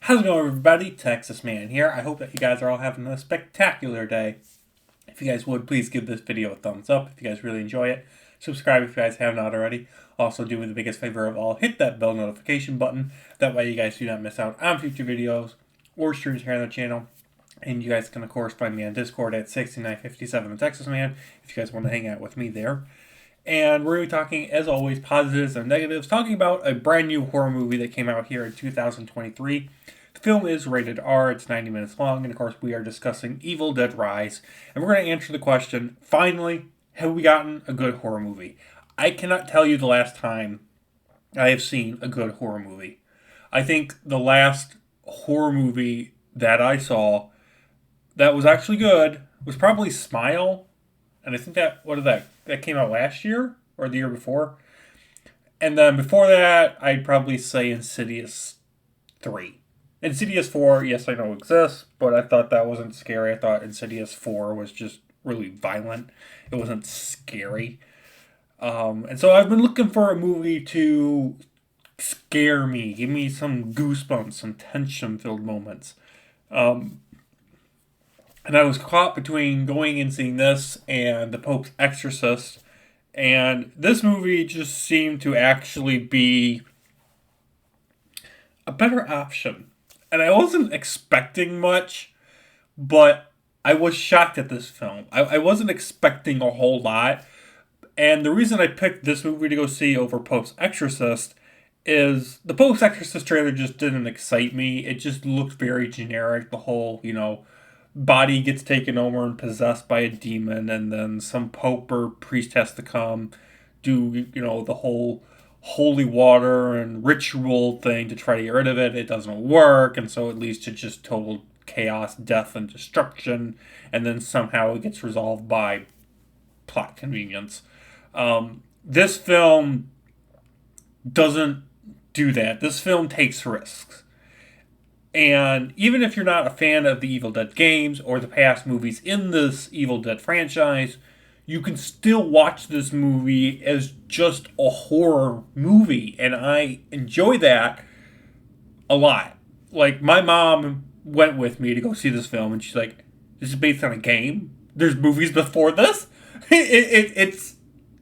How's it going, everybody? Texas Man here. I hope that you guys are all having a spectacular day. If you guys would, please give this video a thumbs up if you guys really enjoy it. Subscribe if you guys have not already. Also, do me the biggest favor of all, hit that bell notification button. That way you guys do not miss out on future videos or streams here on the channel. And you guys can, of course, find me on Discord at 6957 the Texas Man if you guys want to hang out with me there. And we're going to be talking, as always, positives and negatives, talking about a brand new horror movie that came out here in 2023. The film is rated R, it's 90 minutes long, and of course we are discussing Evil Dead Rise. And we're going to answer the question, finally, have we gotten a good horror movie? I cannot tell you the last time I have seen a good horror movie. I think the last horror movie that I saw that was actually good was probably Smile. And I think that came out last year or the year before. And then before that, I'd probably say Insidious 3. Insidious 4, yes, I know exists, but I thought that wasn't scary. I thought Insidious 4 was just really violent. It wasn't scary. And so I've been looking for a movie to scare me, give me some goosebumps, some tension-filled moments. And I was caught between going and seeing this and The Pope's Exorcist. And this movie just seemed to actually be a better option. And I wasn't expecting much, but I was shocked at this film. I wasn't expecting a whole lot. And the reason I picked this movie to go see over Pope's Exorcist is the Pope's Exorcist trailer just didn't excite me. It just looked very generic. The whole, body gets taken over and possessed by a demon, and then some pope or priest has to come do, the whole holy water and ritual thing to try to get rid of it. It doesn't work, and so it leads to just total chaos, death, and destruction, and then somehow it gets resolved by plot convenience. This film doesn't do that. This film takes risks. And even if you're not a fan of the Evil Dead games or the past movies in this Evil Dead franchise, you can still watch this movie as just a horror movie. And I enjoy that a lot. Like, my mom went with me to go see this film, and she's like, this is based on a game? There's movies before this? It's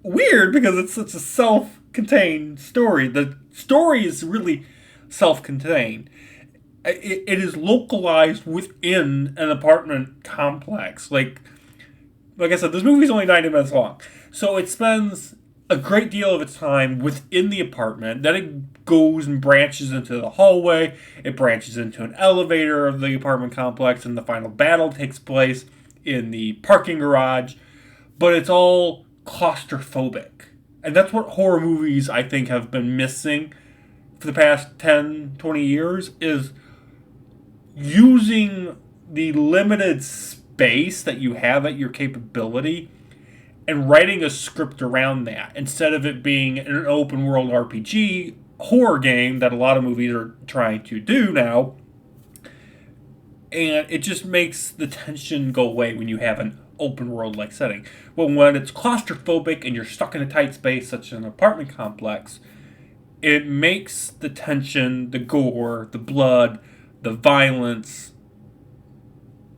weird because it's such a self-contained story. The story is really self-contained. It is localized within an apartment complex. Like I said, this movie is only 90 minutes long. So it spends a great deal of its time within the apartment. Then it goes and branches into the hallway. It branches into an elevator of the apartment complex. And the final battle takes place in the parking garage. But it's all claustrophobic. And that's what horror movies, I think, have been missing for the past 10, 20 years is using the limited space that you have at your capability and writing a script around that instead of it being an open world RPG horror game that a lot of movies are trying to do now. And it just makes the tension go away when you have an open world like setting. But when it's claustrophobic and you're stuck in a tight space such as an apartment complex, it makes the tension, the gore, the blood, the violence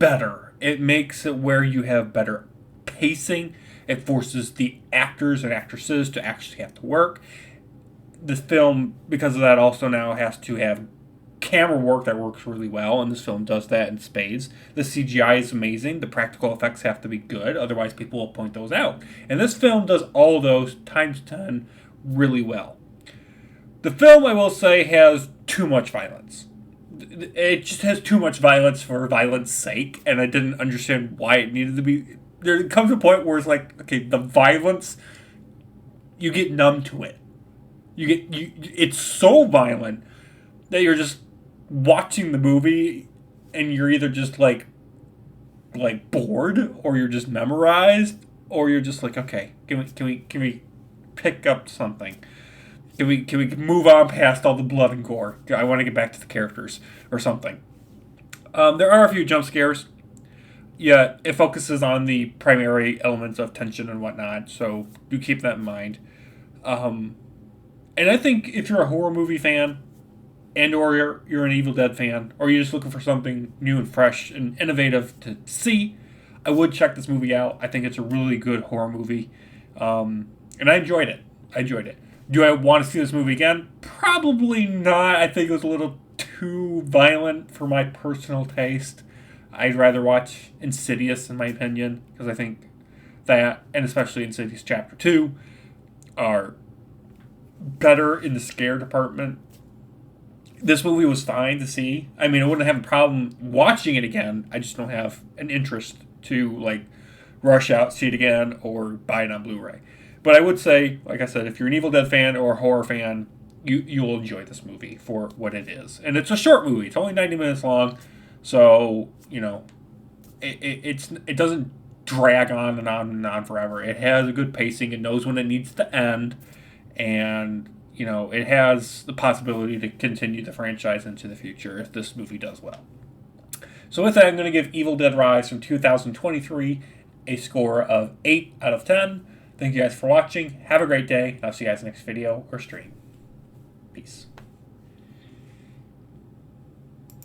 better. It makes it where you have better pacing. It forces the actors and actresses to actually have to work. This film, because of that, also now has to have camera work that works really well, and this film does that in spades. The CGI is amazing. The practical effects have to be good, otherwise people will point those out. And this film does all those times 10 really well. The film, I will say, has too much violence. It just has too much violence for violence sake, and I didn't understand why it needed to be. There comes a point where it's like, okay, the violence, you get numb to it. It's so violent that you're just watching the movie, and you're either just like bored, or you're just memorized, or you're just like, okay, can we pick up something? Can we move on past all the blood and gore? I want to get back to the characters or something. There are a few jump scares. Yeah, it focuses on the primary elements of tension and whatnot, so do keep that in mind. And I think if you're a horror movie fan, and or you're an Evil Dead fan, or you're just looking for something new and fresh and innovative to see, I would check this movie out. I think it's a really good horror movie, and I enjoyed it. Do I want to see this movie again? Probably not. I think it was a little too violent for my personal taste. I'd rather watch Insidious, in my opinion, because I think that, and especially Insidious Chapter 2, are better in the scare department. This movie was fine to see. I mean, I wouldn't have a problem watching it again. I just don't have an interest to, like, rush out, see it again, or buy it on Blu-ray. But I would say, like I said, if you're an Evil Dead fan or a horror fan, you'll enjoy this movie for what it is. And it's a short movie. It's only 90 minutes long. So, it doesn't drag on and on and on forever. It has a good pacing. It knows when it needs to end. And, it has the possibility to continue the franchise into the future if this movie does well. So with that, I'm going to give Evil Dead Rise from 2023 a score of 8 out of 10. Thank you guys for watching. Have a great day. I'll see you guys next video or stream. Peace.